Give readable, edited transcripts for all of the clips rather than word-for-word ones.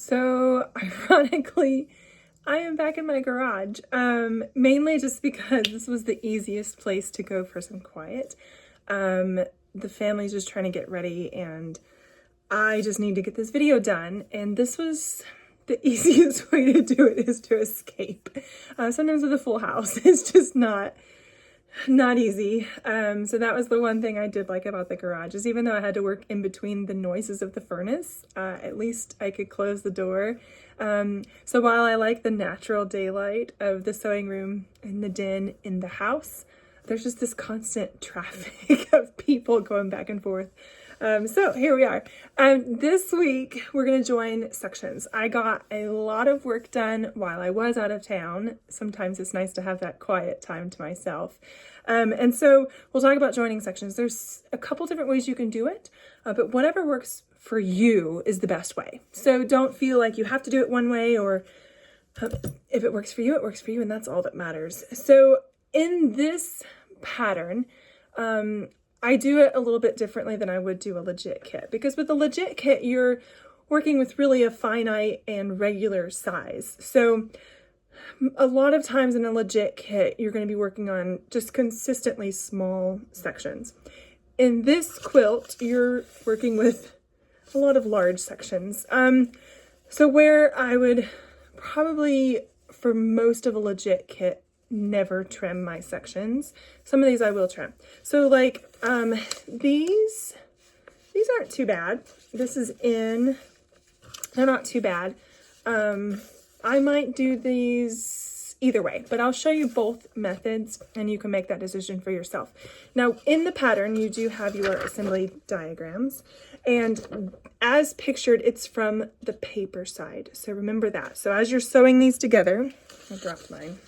So ironically, I am back in my garage, mainly just because this was the easiest place to go for some quiet. The family's just trying to get ready and I just need to get this video done. And this was the easiest way to do it, is to escape. Sometimes with a full house, it's just not easy. So that was the one thing I did like about the garage, is even though I had to work in between the noises of the furnace, at least I could close the door. So while I like the natural daylight of the sewing room and the den in the house, there's just this constant traffic of people going back and forth. So here we are. This week we're going to join sections. I got a lot of work done while I was out of town. Sometimes it's nice to have that quiet time to myself. And so we'll talk about joining sections. There's a couple different ways you can do it, but whatever works for you is the best way. So don't feel like you have to do it one way, or if it works for you, it works for you, and that's all that matters. So in this pattern, I do it a little bit differently than I would do a legit kit, because with a legit kit, you're working with really a finite and regular size. So a lot of times in a legit kit, you're going to be working on just consistently small sections. In this quilt, you're working with a lot of large sections. So where I would probably, for most of a legit kit, never trim my sections. Some of these I will trim. So like these aren't too bad. This is in, they're not too bad. I might do these either way, but I'll show you both methods and you can make that decision for yourself. Now in the pattern, you do have your assembly diagrams, and as pictured, it's from the paper side. So remember that. So as you're sewing these together, I dropped mine.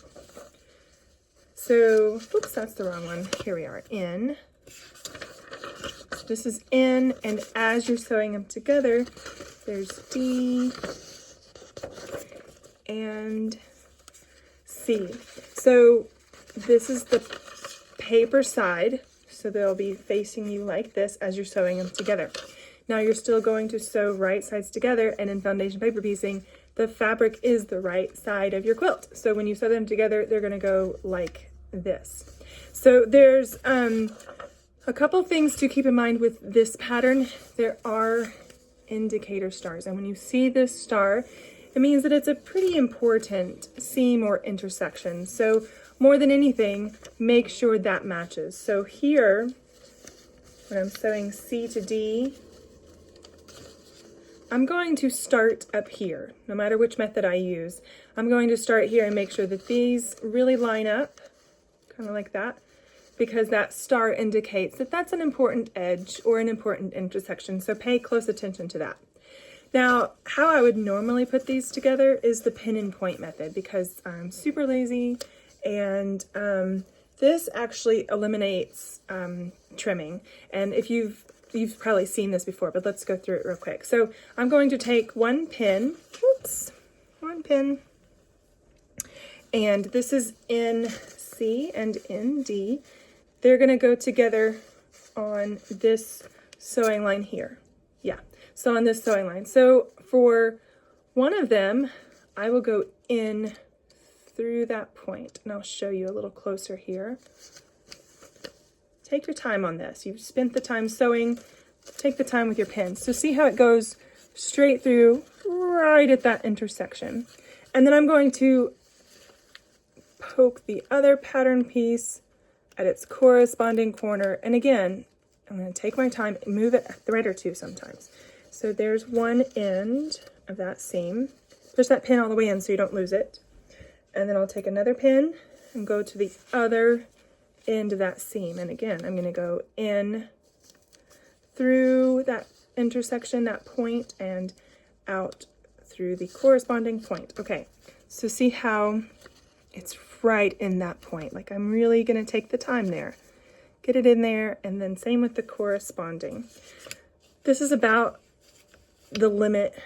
So, oops, that's the wrong one. Here we are, in. So this is in, and as you're sewing them together, there's D and C. So this is the paper side, so they'll be facing you like this as you're sewing them together. Now you're still going to sew right sides together, and in foundation paper piecing, the fabric is the right side of your quilt. So when you sew them together, they're gonna go like this. So there's a couple things to keep in mind with this pattern. There are indicator stars, and when you see this star, it means that it's a pretty important seam or intersection. So more than anything, make sure that matches. So here, when I'm sewing C to D, I'm going to start up here. No matter which method I use, I'm going to start here and make sure that these really line up, kind of like that, because that star indicates that that's an important edge or an important intersection. So pay close attention to that. Now, how I would normally put these together is the pin and point method, because I'm super lazy, and this actually eliminates trimming. And if you've probably seen this before, but let's go through it real quick. So I'm going to take one pin, and this is in C and in D. They're going to go together on this sewing line here. Yeah, so on this sewing line. So for one of them, I will go in through that point, and I'll show you a little closer here. Take your time on this. You've spent the time sewing, take the time with your pins. So see how it goes straight through right at that intersection. And then I'm going to poke the other pattern piece at its corresponding corner. And again, I'm going to take my time and move it a thread or two sometimes. So there's one end of that seam. Push that pin all the way in so you don't lose it. And then I'll take another pin and go to the other end of that seam, and again I'm going to go in through that intersection, that point, and out through the corresponding point. Okay, so see how it's right in that point. Like, I'm really going to take the time there, get it in there, and then same with the corresponding. This is about the limit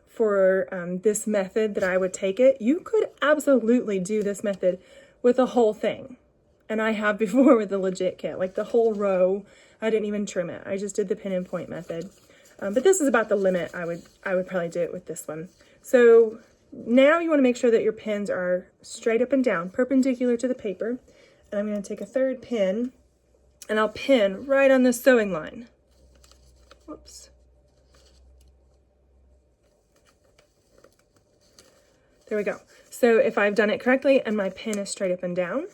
for this method that I would take it. You could absolutely do this method with a whole thing. And I have before with the legit kit, like the whole row. I didn't even trim it. I just did the pin and point method. But this is about the limit I would probably do it with this one. So now you want to make sure that your pins are straight up and down, perpendicular to the paper. And I'm going to take a third pin and I'll pin right on this sewing line. Whoops. There we go. So if I've done it correctly and my pin is straight up and down,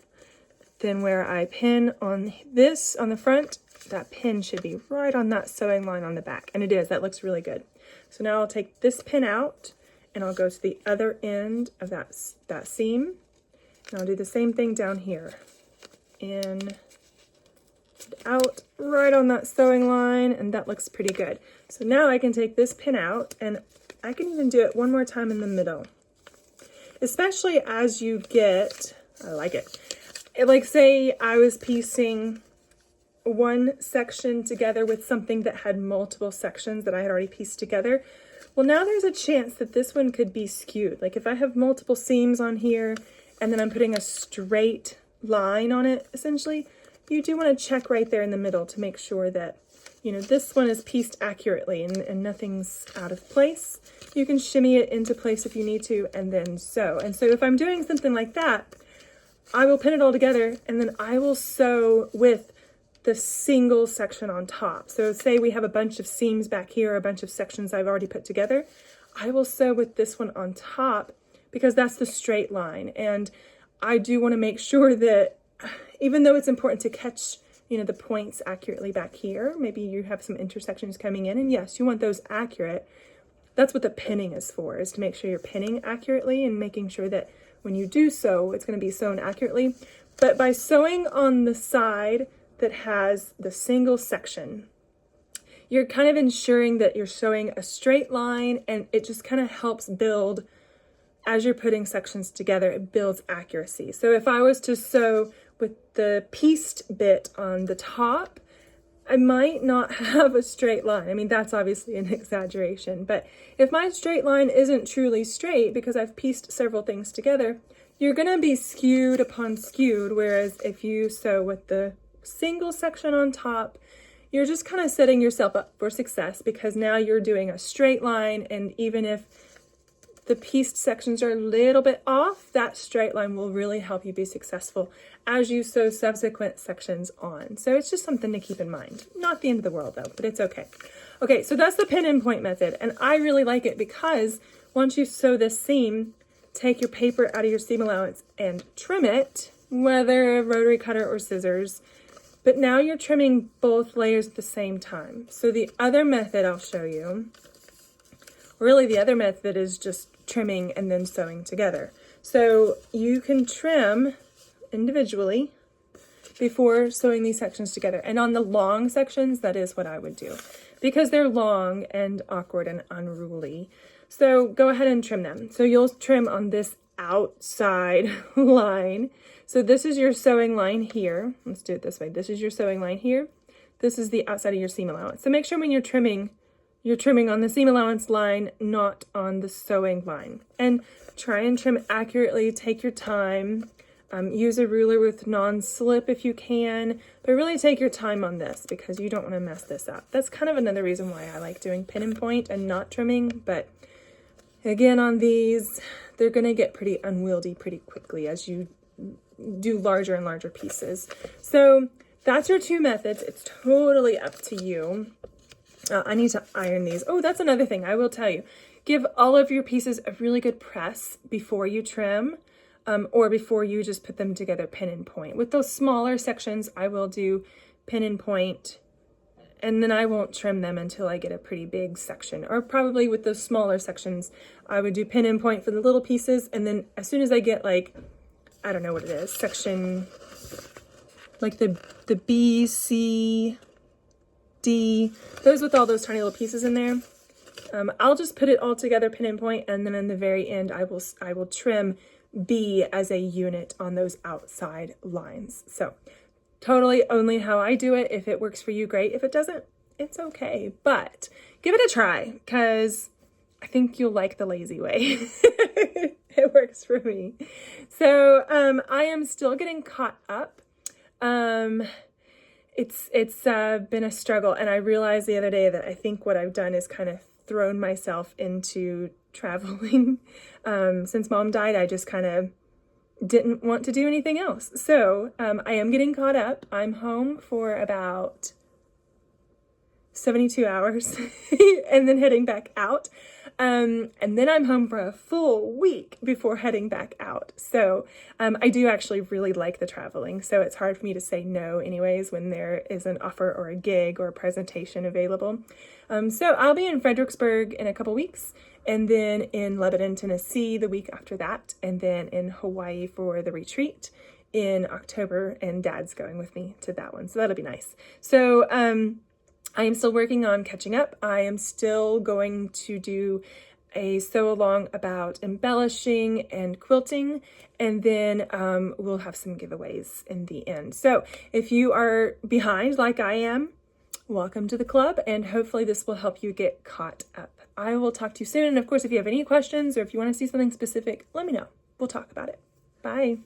then where I pin on this on the front, that pin should be right on that sewing line on the back. And it is, that looks really good. So now I'll take this pin out and I'll go to the other end of that seam. And I'll do the same thing down here. In, out, right on that sewing line, and that looks pretty good. So now I can take this pin out and I can even do it one more time in the middle. Especially as you get, I like it. Like say I was piecing one section together with something that had multiple sections that I had already pieced together. Well, now there's a chance that this one could be skewed. Like if I have multiple seams on here and then I'm putting a straight line on it, essentially, you do want to check right there in the middle to make sure that, you know, this one is pieced accurately and nothing's out of place. You can shimmy it into place if you need to and then sew. And so if I'm doing something like that, I will pin it all together and then I will sew with the single section on top. So say we have a bunch of seams back here, a bunch of sections I've already put together. I will sew with this one on top because that's the straight line. And I do want to make sure that even though it's important to catch, you know, the points accurately back here, maybe you have some intersections coming in, and yes, you want those accurate. That's what the pinning is for, is to make sure you're pinning accurately and making sure that when you do sew, it's going to be sewn accurately. But by sewing on the side that has the single section, you're kind of ensuring that you're sewing a straight line, and it just kind of helps build, as you're putting sections together, it builds accuracy. So if I was to sew with the pieced bit on the top, I might not have a straight line. I mean, that's obviously an exaggeration, but if my straight line isn't truly straight because I've pieced several things together, you're gonna be skewed upon skewed, whereas if you sew with the single section on top, you're just kind of setting yourself up for success because now you're doing a straight line, and even if the pieced sections are a little bit off, that straight line will really help you be successful as you sew subsequent sections on. So it's just something to keep in mind. Not the end of the world though, but it's okay. Okay, so that's the pin and point method, and I really like it because once you sew this seam, take your paper out of your seam allowance and trim it, whether a rotary cutter or scissors, but now you're trimming both layers at the same time. So the other method I'll show you, really the other method is just trimming and then sewing together. So you can trim individually before sewing these sections together. And on the long sections, that is what I would do because they're long and awkward and unruly. So go ahead and trim them. So you'll trim on this outside line. So this is your sewing line here. Let's do it this way. This is your sewing line here. This is the outside of your seam allowance. So make sure when you're trimming on the seam allowance line, not on the sewing line. And try and trim accurately, take your time. Use a ruler with non-slip if you can, but really take your time on this because you don't want to mess this up. That's kind of another reason why I like doing pin and point and not trimming, but again on these, they're going to get pretty unwieldy pretty quickly as you do larger and larger pieces. So that's your two methods. It's totally up to you. I need to iron these. Oh, that's another thing I will tell you. Give all of your pieces a really good press before you trim, or before you just put them together pin and point. With those smaller sections, I will do pin and point, and then I won't trim them until I get a pretty big section. Or probably with those smaller sections, I would do pin and point for the little pieces, and then as soon as I get like, I don't know what it is, section, like the B, C, D, those with all those tiny little pieces in there, I'll just put it all together pin and point, and then in the very end I will trim B as a unit on those outside lines. So totally only how I do it. If it works for you, great. If it doesn't, it's okay, but give it a try because I think you'll like the lazy way. It works for me. So I am still getting caught up. it's been a struggle, and I realized the other day that I think what I've done is kind of thrown myself into traveling. Since Mom died, I just kind of didn't want to do anything else. So I am getting caught up. I'm home for about 72 hours and then heading back out. And then I'm home for a full week before heading back out. So I do actually really like the traveling. So it's hard for me to say no anyways when there is an offer or a gig or a presentation available. So I'll be in Fredericksburg in a couple weeks, and then in Lebanon, Tennessee the week after that, and then in Hawaii for the retreat in October, and Dad's going with me to that one. So that'll be nice. So I am still working on catching up. I am still going to do a sew along about embellishing and quilting, and then we'll have some giveaways in the end. So if you are behind like I am, welcome to the club, and hopefully this will help you get caught up. I will talk to you soon, and of course if you have any questions or if you want to see something specific, let me know. We'll talk about it. Bye.